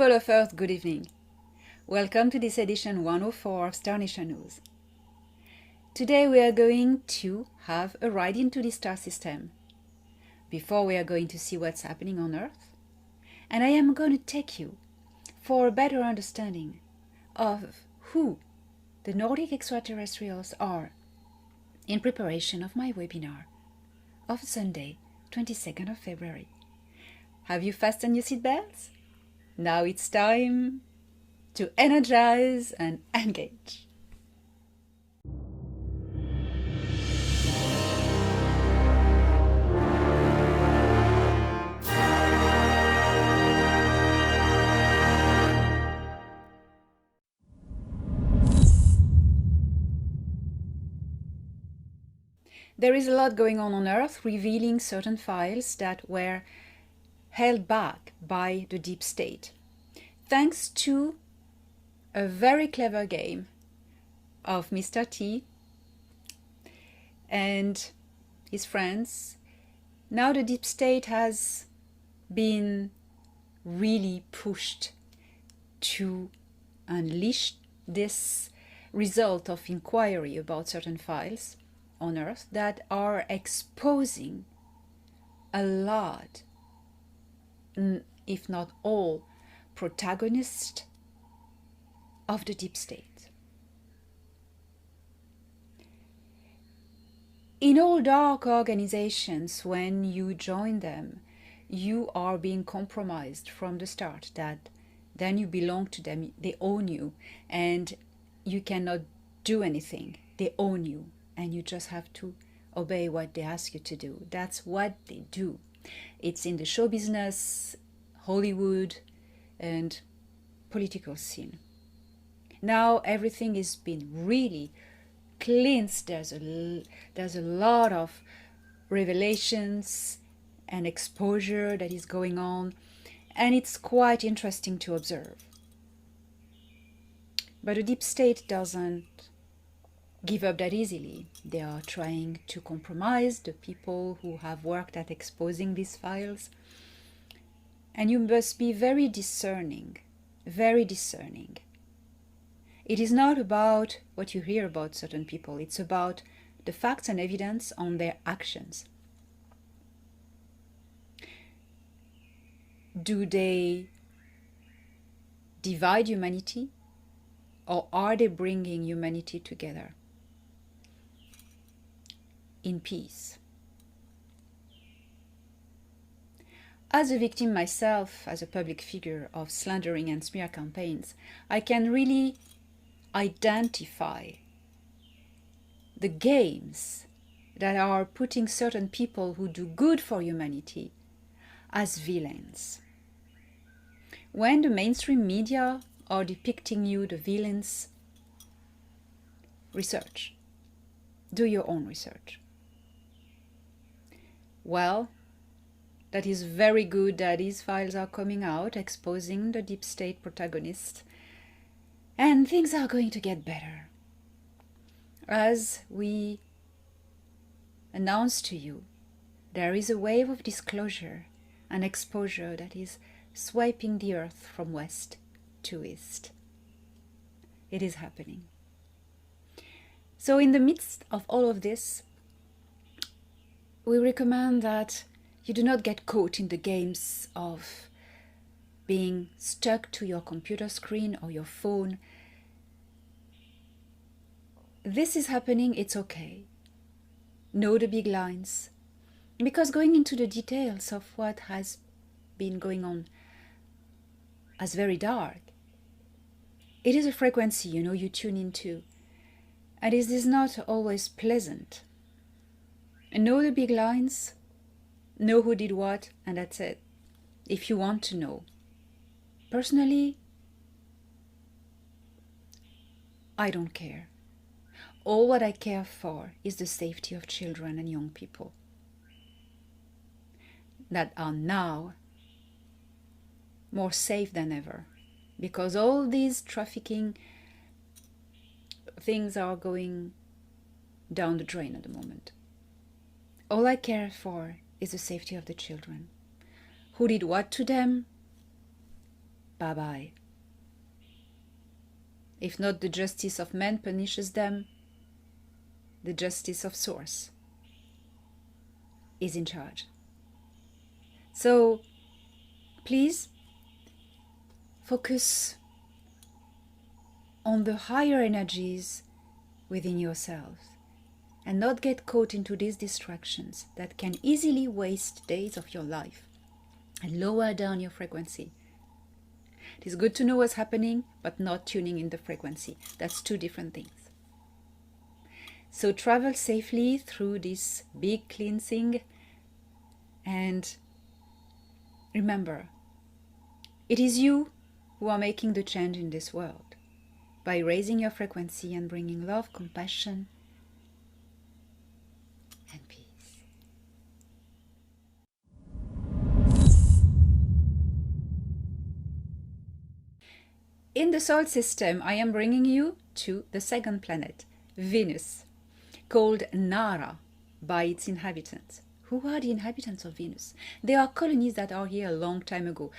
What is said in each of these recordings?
People of Earth, good evening. Welcome to this edition 104 of Star Nation News. Today we are going to have a ride into the star system. Before we are going to see what's happening on Earth. And I am going to take you for a better understanding of who the Nordic extraterrestrials are in preparation of my webinar of Sunday, 22nd of February. Have you fastened your seatbelts? Now it's time to energize and engage. There is a lot going on Earth, revealing certain files that were held back by the deep state, thanks to a very clever game of Mr. T and his friends. Now the deep state has been really pushed to unleash this result of inquiry about certain files on Earth that are exposing a lot, if not all, protagonists of the deep state. In all dark organizations, when you join them, you are being compromised from the start, that then you belong to them, they own you, and you cannot do anything. They own you, and you just have to obey what they ask you to do. That's what they do. It's in the show business, Hollywood, and political scene. Now everything is being really cleansed. There's a lot of revelations and exposure that is going on, and it's quite interesting to observe. But the deep state doesn't give up that easily. They are trying to compromise the people who have worked at exposing these files. And you must be very discerning, very discerning. It is not about what you hear about certain people, it's about the facts and evidence on their actions. Do they divide humanity, or are they bringing humanity together in peace? As a victim myself, as a public figure of slandering and smear campaigns, I can really identify the games that are putting certain people who do good for humanity as villains. When the mainstream media are depicting you the villains, research. Do your own research. Well, that is very good that these files are coming out, exposing the deep state protagonists, and things are going to get better. As we announced to you, there is a wave of disclosure and exposure that is swiping the Earth from west to east. It is happening. So in the midst of all of this, we recommend that you do not get caught in the games of being stuck to your computer screen or your phone. This is happening, it's okay. Know the big lines. Because going into the details of what has been going on as very dark, it is a frequency, you tune into. And it is not always pleasant. And know the big lines, know who did what, and that's it. If you want to know. Personally, I don't care. All what I care for is the safety of children and young people that are now more safe than ever, because all these trafficking things are going down the drain at the moment. All I care for is the safety of the children. Who did what to them? bye-bye. If not the justice of man punishes them, the justice of Source is in charge. So please focus on the higher energies within yourselves and not get caught into these distractions that can easily waste days of your life and lower down your frequency. It is good to know what's happening, but not tuning in the frequency. That's two different things. So travel safely through this big cleansing, and remember, it is you who are making the change in this world by raising your frequency and bringing love, compassion, and peace. In the solar system, I am bringing you to the second planet, Venus, called Nara by its inhabitants. Who are the inhabitants of Venus? They are colonies that are here a long time ago.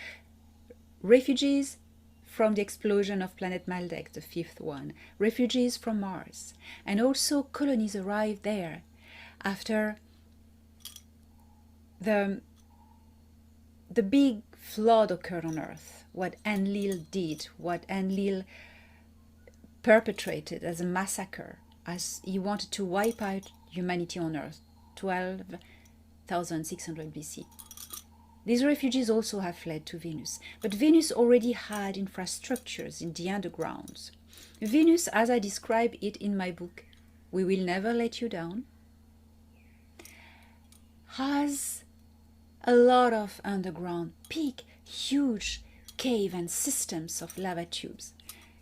Refugees from the explosion of planet Maldek, the fifth one. Refugees from Mars. And also colonies arrived there after the big flood occurred on Earth. What Enlil did, what Enlil perpetrated as a massacre, as he wanted to wipe out humanity on Earth, 12,600 BC. These refugees also have fled to Venus, but Venus already had infrastructures in the undergrounds. Venus, as I describe it in my book, We Will Never Let You Down, has a lot of underground, big, huge cave and systems of lava tubes.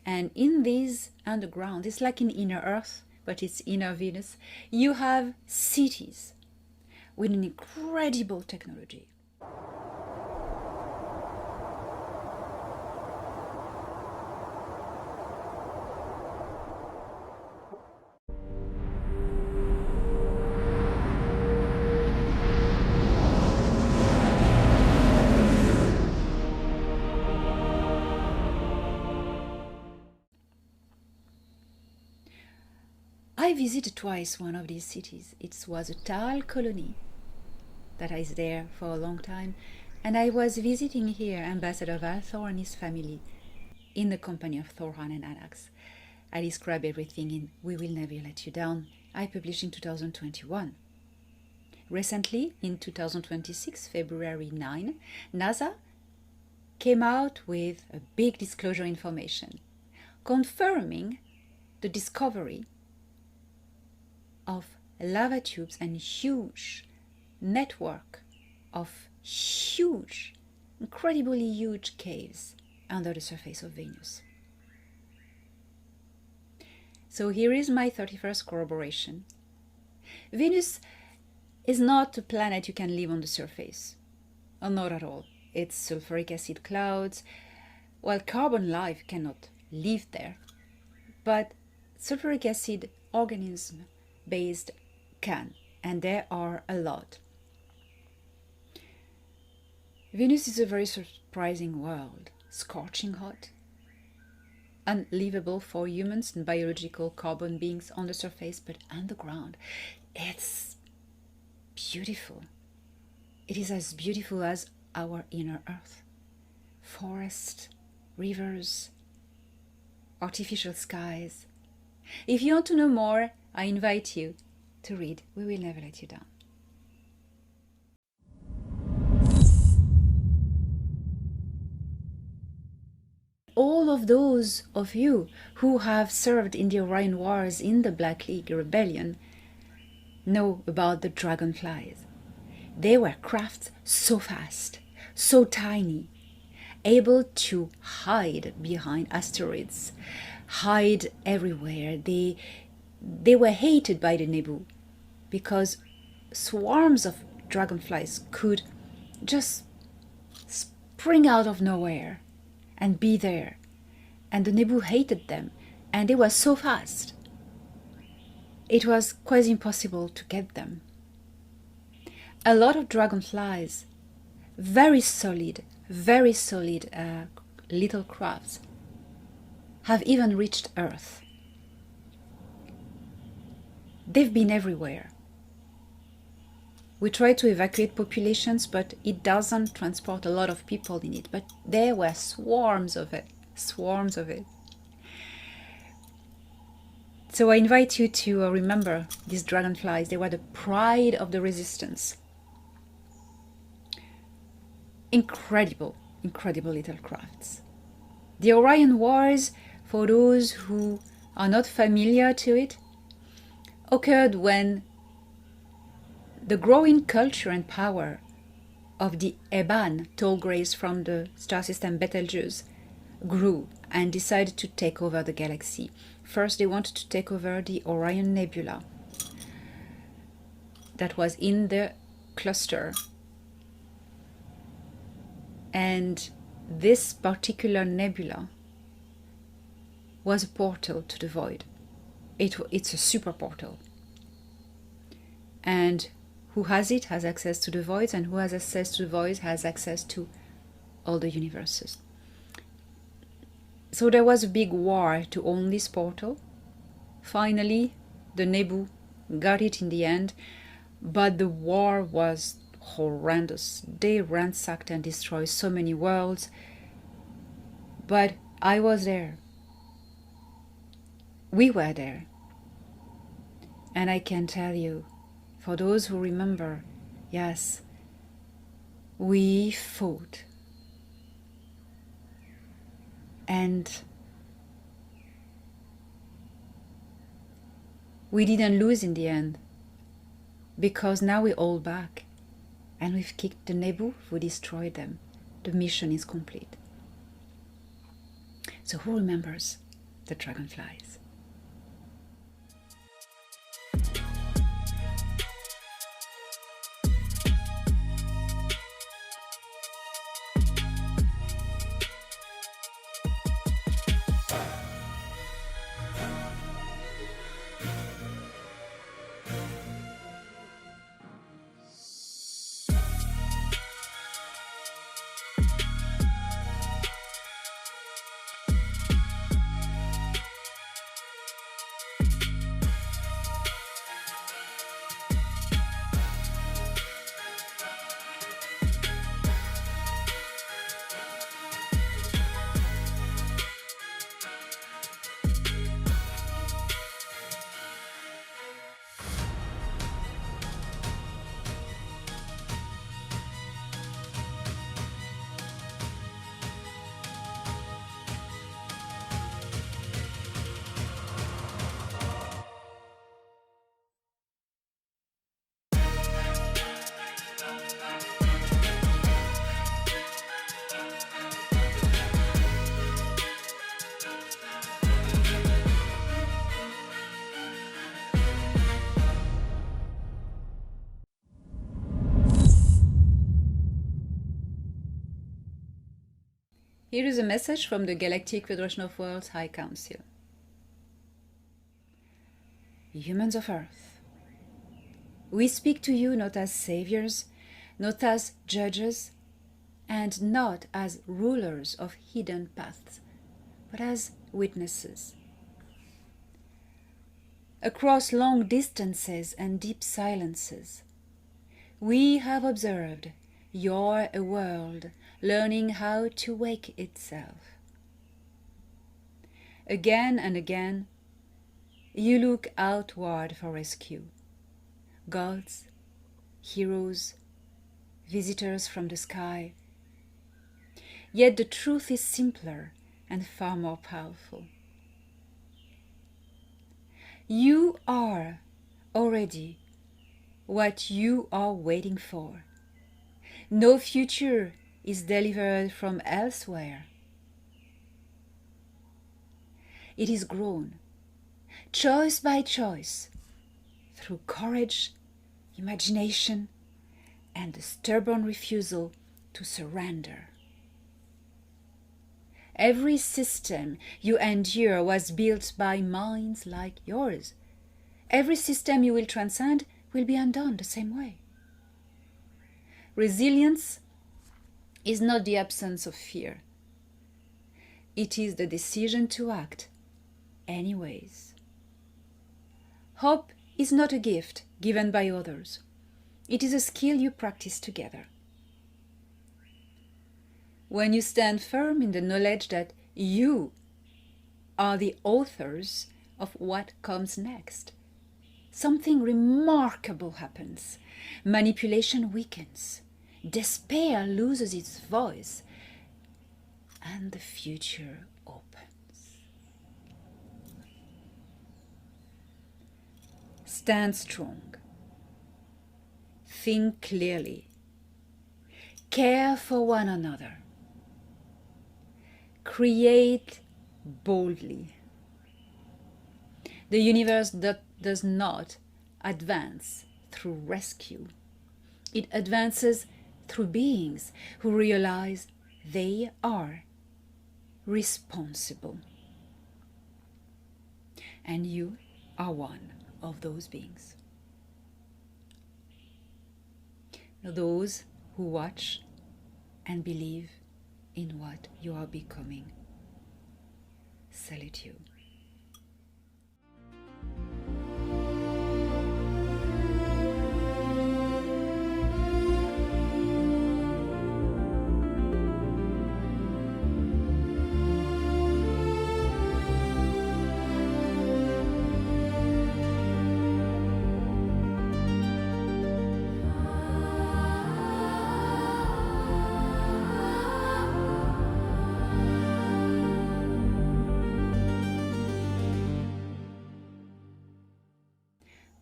And in these underground, it's like in inner Earth, but it's inner Venus, you have cities with an incredible technology. I visited twice one of these cities. It was a Tal colony that is there for a long time, and I was visiting here Ambassador Valthor and his family in the company of Thorhan and Anax. I describe everything in We Will Never Let You Down. I published in 2021. Recently, in 2026, February 9, NASA came out with a big disclosure information confirming the discovery of lava tubes and huge network of huge, incredibly huge caves under the surface of Venus. So here is my 31st corroboration. Venus is not a planet you can live on the surface. Oh, not at all. It's sulfuric acid clouds. Well, carbon life cannot live there, but sulfuric acid organism based can, and there are a lot. Venus is a very surprising world, scorching hot, unlivable for humans and biological carbon beings on the surface, but underground, it's beautiful. It is as beautiful as our inner Earth. Forests, rivers, artificial skies. If you want to know more, I invite you to read We Will Never Let You Down. All of those of you who have served in the Orion Wars in the Black League Rebellion know about the dragonflies. They were crafts so fast, so tiny, able to hide behind asteroids, hide everywhere. They were hated by the Nebu because swarms of dragonflies could just spring out of nowhere and be there. And the Nebu hated them, and they were so fast. It was quite impossible to get them. A lot of dragonflies, very solid little crafts have even reached Earth. They've been everywhere. We try to evacuate populations, but it doesn't transport a lot of people in it. But there were swarms of it, swarms of it. So I invite you to remember these dragonflies. They were the pride of the resistance. Incredible, incredible little crafts. The Orion Wars, for those who are not familiar to it, occurred when the growing culture and power of the Eban tall grays from the star system Betelgeuse grew and decided to take over the galaxy. First, they wanted to take over the Orion Nebula that was in the cluster. And this particular nebula was a portal to the void. It's a super portal. And who has it has access to the voids, and who has access to the voids has access to all the universes. So there was a big war to own this portal. Finally, the Nebu got it in the end, but the war was horrendous. They ransacked and destroyed so many worlds. But I was there. We were there. And I can tell you, for those who remember, yes, we fought. And we didn't lose in the end, because now we're all back. And we've kicked the Nebu, we destroyed them. The mission is complete. So who remembers the dragonflies? Here is a message from the Galactic Federation of Worlds High Council. Humans of Earth, we speak to you not as saviors, not as judges, and not as rulers of hidden paths, but as witnesses. Across long distances and deep silences, we have observed your world learning how to wake itself. Again and again, you look outward for rescue. Gods, heroes, visitors from the sky. Yet the truth is simpler and far more powerful. You are already what you are waiting for. No future is delivered from elsewhere. It is grown, choice by choice, through courage, imagination, and the stubborn refusal to surrender. Every system you endure was built by minds like yours. Every system you will transcend will be undone the same way. Resilience is not the absence of fear. It is the decision to act anyways. Hope is not a gift given by others. It is a skill you practice together. When you stand firm in the knowledge that you are the authors of what comes next, something remarkable happens. Manipulation weakens. Despair loses its voice. And the future opens. Stand strong. Think clearly. Care for one another. Create boldly. The universe does not advance through rescue. It advances through beings who realize they are responsible. And you are one of those beings. Those who watch and believe in what you are becoming. Salute you.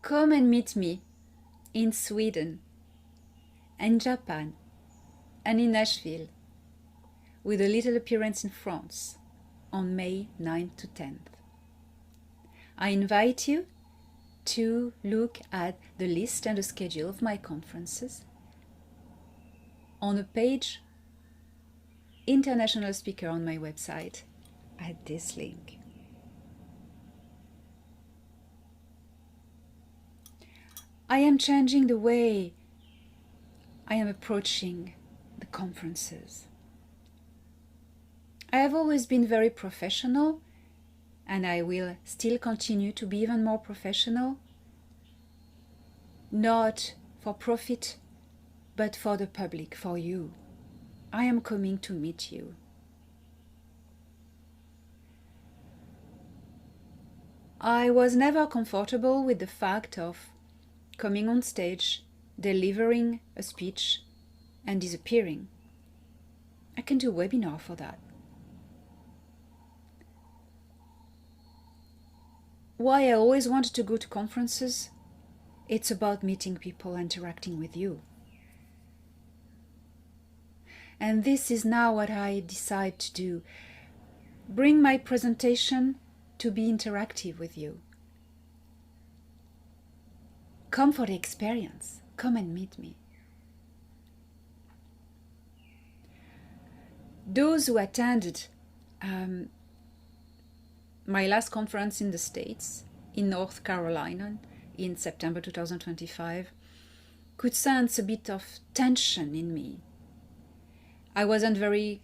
Come and meet me in Sweden, and Japan, and in Nashville, with a little appearance in France on May 9th to 10th. I invite you to look at the list and the schedule of my conferences on a page International Speaker on my website at this link. I am changing the way I am approaching the conferences. I have always been very professional, and I will still continue to be even more professional, not for profit, but for the public, for you. I am coming to meet you. I was never comfortable with the fact of coming on stage, delivering a speech, and disappearing. I can do a webinar for that. Why I always wanted to go to conferences? It's about meeting people, interacting with you. And this is now what I decide to do. Bring my presentation to be interactive with you. Come for the experience. Come and meet me. Those who attended my last conference in the States, in North Carolina, in September 2025, could sense a bit of tension in me. I wasn't very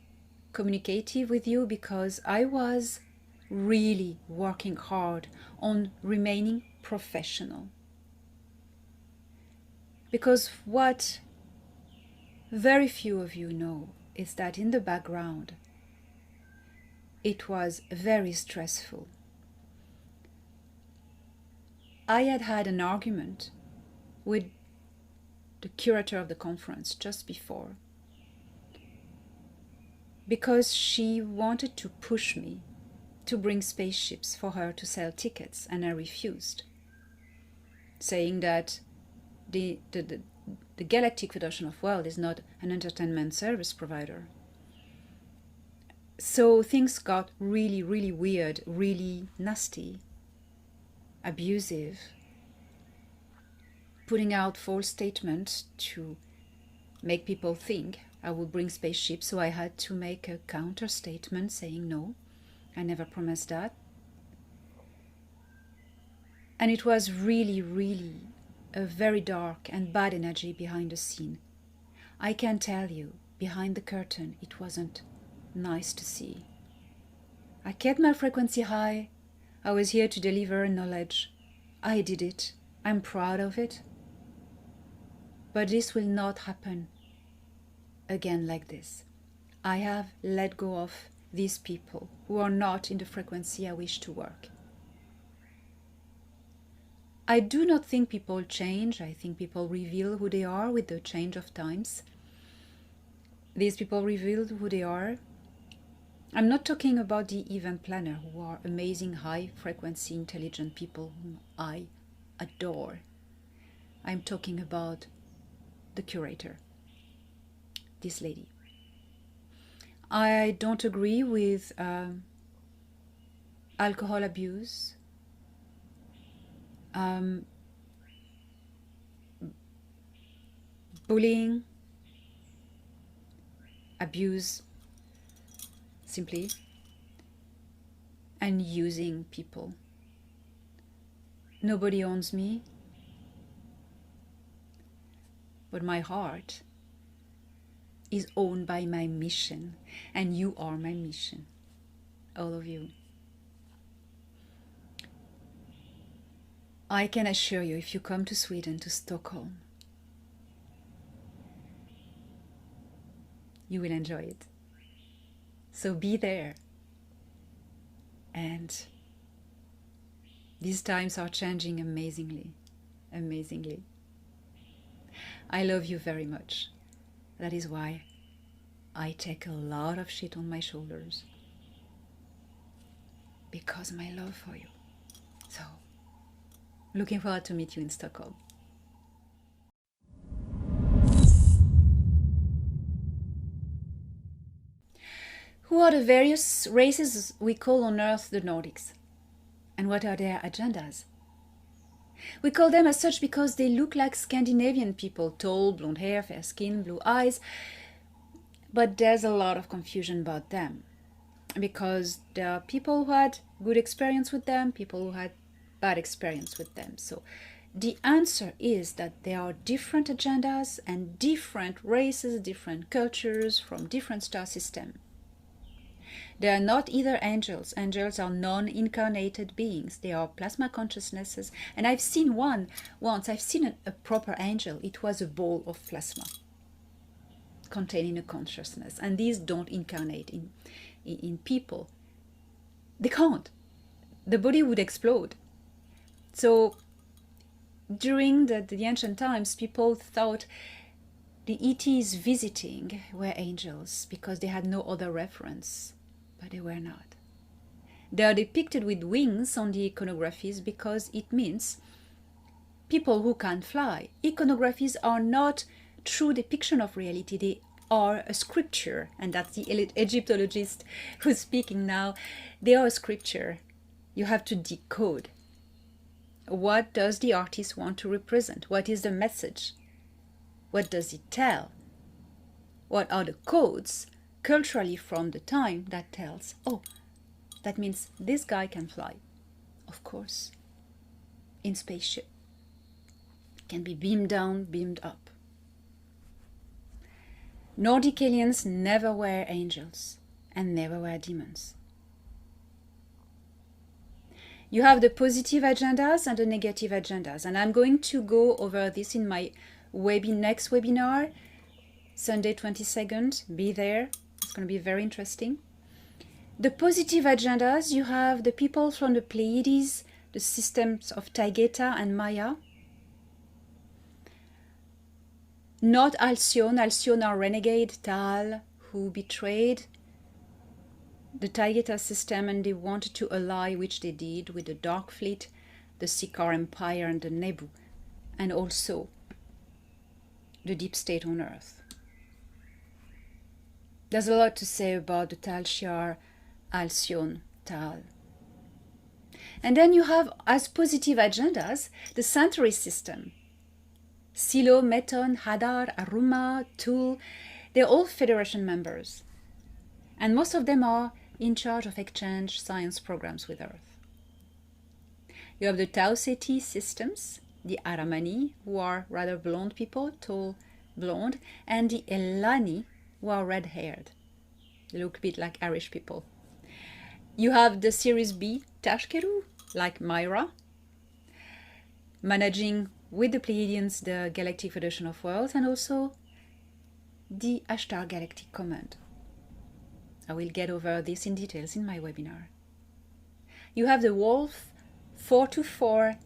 communicative with you because I was really working hard on remaining professional. Because what very few of you know is that in the background, it was very stressful. I had had an argument with the curator of the conference just before, because she wanted to push me to bring spaceships for her to sell tickets, and I refused, saying that the Galactic Federation of World is not an entertainment service provider. So things got really, really weird, really nasty, abusive, putting out false statements to make people think I would bring spaceships, so I had to make a counter statement saying no, I never promised that. And it was really, really a very dark and bad energy behind the scene. I can tell you, behind the curtain, it wasn't nice to see. I kept my frequency high. I was here to deliver knowledge. I did it. I'm proud of it. But this will not happen again like this. I have let go of these people who are not in the frequency I wish to work. I do not think people change. I think people reveal who they are with the change of times. These people revealed who they are. I'm not talking about the event planner, who are amazing, high-frequency, intelligent people whom I adore. I'm talking about the curator, this lady. I don't agree with alcohol abuse, bullying, abuse, simply, and using people. Nobody owns me, but my heart is owned by my mission, and you are my mission, all of you. I can assure you, if you come to Sweden, to Stockholm, you will enjoy it. So be there. And these times are changing amazingly, amazingly. I love you very much. That is why I take a lot of shit on my shoulders. Because of my love for you. So, looking forward to meet you in Stockholm. Who are the various races we call on Earth the Nordics? And what are their agendas? We call them as such because they look like Scandinavian people, tall, blonde hair, fair skin, blue eyes. But there's a lot of confusion about them. Because there are people who had good experience with them, people who had bad experience with them. So the answer is that there are different agendas and different races, different cultures from different star systems. They are not either angels. Angels are non-incarnated beings. They are plasma consciousnesses. And I've seen one once. I've seen a proper angel. It was a ball of plasma containing a consciousness. And these don't incarnate in people. They can't. The body would explode. So during the ancient times, people thought the ETs visiting were angels because they had no other reference. But they were not. They are depicted with wings on the iconographies because it means people who can't fly. Iconographies are not true depiction of reality. They are a scripture. And that's the Egyptologist who's speaking now. They are a scripture. You have to decode. What does the artist want to represent? What is the message? What does it tell? What are the codes culturally from the time that tells, oh, that means this guy can fly. Of course, in spaceship. Can be beamed down, beamed up. Nordic aliens never were angels and never were demons. You have the positive agendas and the negative agendas. And I'm going to go over this in my next webinar, Sunday 22nd. Be there. It's going to be very interesting. The positive agendas, you have the people from the Pleiades, the systems of Taygeta and Maya. Not Alcyon. Alcyon are renegade Tal who betrayed the Taygeta system and they wanted to ally, which they did, with the Dark Fleet, the Sikaar Empire and the Nebu, and also the deep state on Earth. There's a lot to say about the Tal Shiar, Alcyon, Tal. And then you have, as positive agendas, the Centauri system. Silo, Meton, Hadar, Aruma, Tul, they're all Federation members. And most of them are in charge of exchange science programs with Earth. You have the Tau Ceti systems, the Aramani, who are rather blonde people, tall, blonde, and the Elani, who are red-haired. They look a bit like Irish people. You have the Series B Tashkeru, like Myra, managing with the Pleiadians the Galactic Federation of Worlds, and also the # Galactic Command. I will get over this in details in my webinar. You have the Wolf 424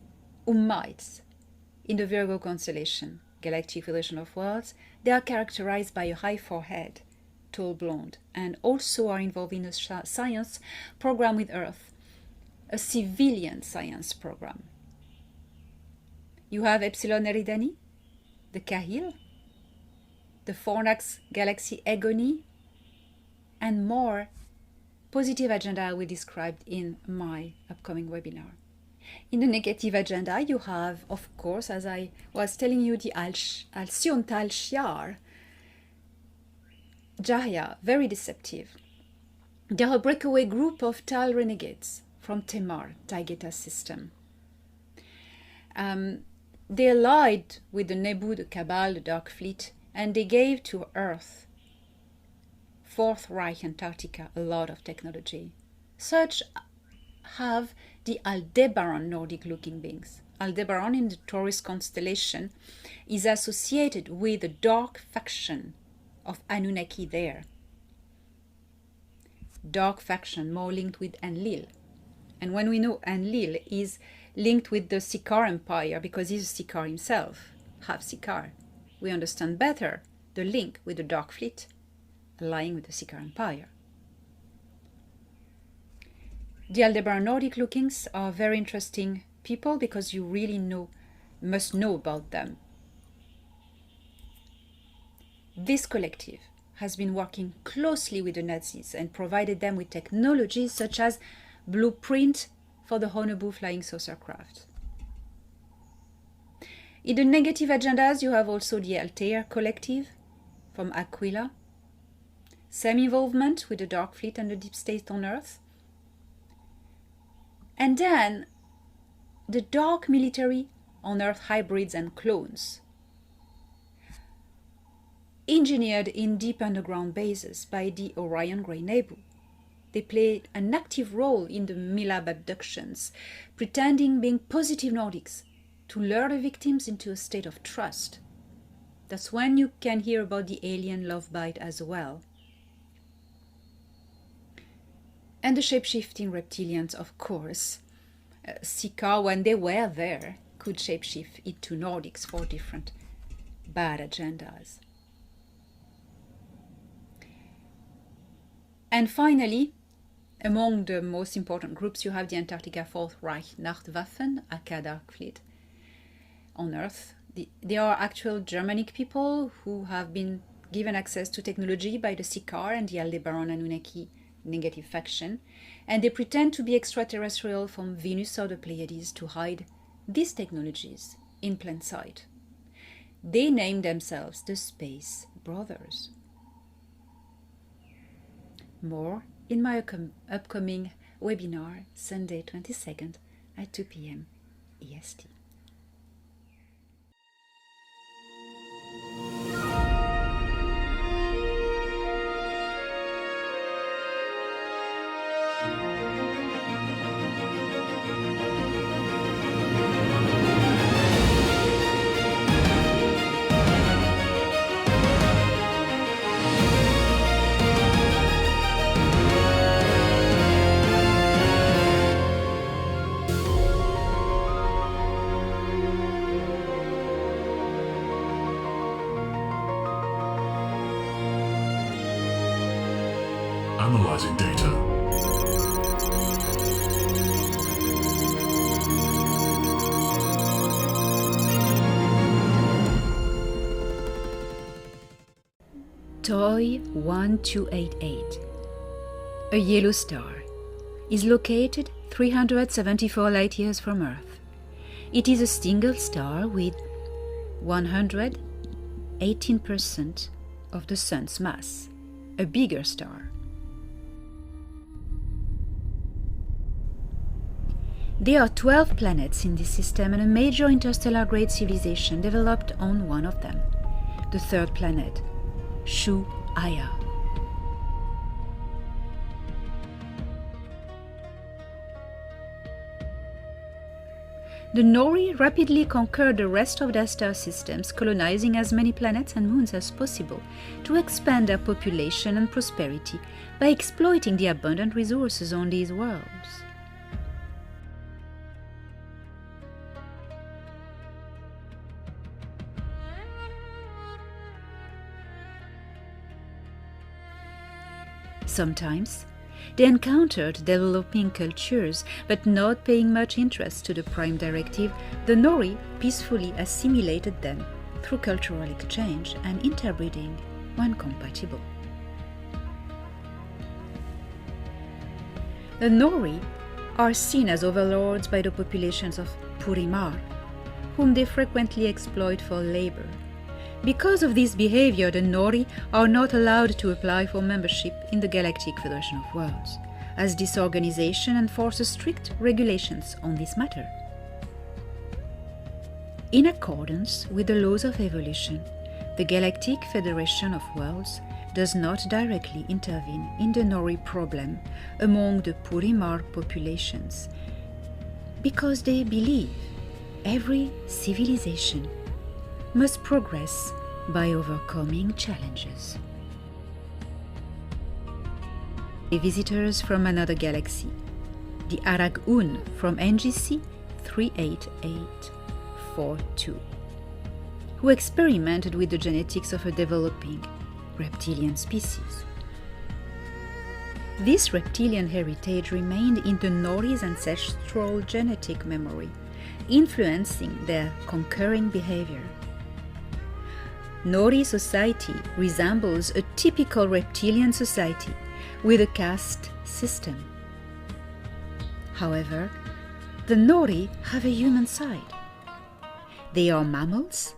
Ummites in the Virgo constellation, Galactic Federation of Worlds. They are characterized by a high forehead, tall blonde, and also are involved in a science program with Earth, a civilian science program. You have Epsilon Eridani, the Kahil, the Fornax Galaxy Egoni, and more positive agenda I will describe in my upcoming webinar. In the negative agenda, you have, of course, as I was telling you, the Alcyon Tal Shiar, Jahya, very deceptive. They are a breakaway group of Tal renegades from Temar, Taigeta system. They allied with the Nebu, the Cabal, the Dark Fleet, and they gave to Earth, Fourth Reich Antarctica, a lot of technology. Such have the Aldebaran Nordic-looking beings. Aldebaran in the Taurus constellation is associated with the dark faction of Anunnaki there. Dark faction more linked with Enlil. And when we know Enlil is linked with the Sikaar Empire because he's a Sikaar himself, half Sikaar, we understand better the link with the Dark Fleet, allying with the Sikaar Empire. The Aldebaran Nordic lookings are very interesting people because you really must know about them. This collective has been working closely with the Nazis and provided them with technologies such as blueprint for the Honebu flying saucer craft. In the negative agendas, you have also the Altair collective from Aquila, same involvement with the Dark Fleet and the Deep State on Earth, and then the dark military on Earth hybrids and clones, engineered in deep underground bases by the Orion Grey Nebu. They played an active role in the Milab abductions, pretending being positive Nordics to lure the victims into a state of trust. That's when you can hear about the alien love bite as well. And the shape-shifting reptilians, of course. Sikaar, when they were there, could shapeshift into Nordics for different bad agendas. And finally, among the most important groups, you have the Antarctica Fourth Reich Nachtwaffen, aka Dark Fleet, on Earth. They are actual Germanic people who have been given access to technology by the Sikaar and the Aldebaran Anunnaki negative faction, and they pretend to be extraterrestrial from Venus or the Pleiades to hide these technologies in plain sight. They name themselves the Space Brothers. More in my upcoming webinar, Sunday 22nd at 2 p.m. EST. Analyzing data. Toy 1288, a yellow star, is located 374 light-years from Earth. It is a single star with 118% of the Sun's mass, a bigger star. There are 12 planets in this system and a major interstellar grade civilization developed on one of them, the third planet, Shu Aya. The Nori rapidly conquered the rest of their star systems, colonizing as many planets and moons as possible to expand their population and prosperity by exploiting the abundant resources on these worlds. Sometimes, they encountered developing cultures, but not paying much interest to the Prime Directive, the Nori peacefully assimilated them through cultural exchange and interbreeding when compatible. The Nori are seen as overlords by the populations of Purimar, whom they frequently exploit for labor. Because of this behavior, the Nori are not allowed to apply for membership in the Galactic Federation of Worlds, as this organization enforces strict regulations on this matter. In accordance with the laws of evolution, the Galactic Federation of Worlds does not directly intervene in the Nori problem among the Purimar populations, because they believe every civilization must progress by overcoming challenges. The visitors from another galaxy, the Arag-Un from NGC 38842, who experimented with the genetics of a developing reptilian species. This reptilian heritage remained in the Nori's ancestral genetic memory, influencing their conquering behavior. Nori society resembles a typical reptilian society with a caste system. However, the Nori have a human side. They are mammals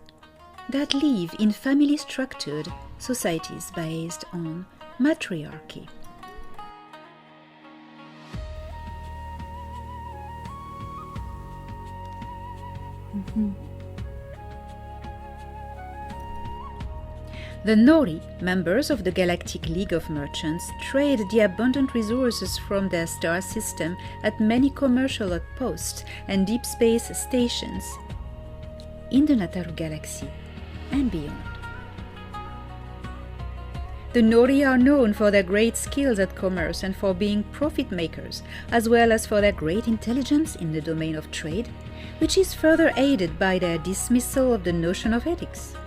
that live in family-structured societies based on matriarchy. The Nori, members of the Galactic League of Merchants, trade the abundant resources from their star system at many commercial outposts and deep space stations in the Nataru Galaxy and beyond. The Nori are known for their great skills at commerce and for being profit makers, as well as for their great intelligence in the domain of trade, which is further aided by their dismissal of the notion of ethics.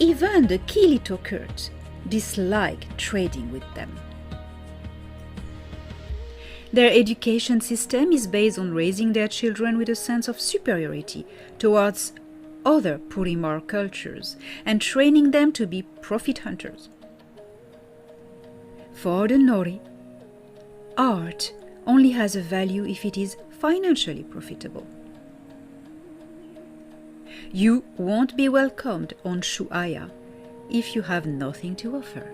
Even the Kilito Kurt dislike trading with them. Their education system is based on raising their children with a sense of superiority towards other Purimar cultures and training them to be profit hunters. For the Nori, art only has a value if it is financially profitable. You won't be welcomed on Shu'aya if you have nothing to offer.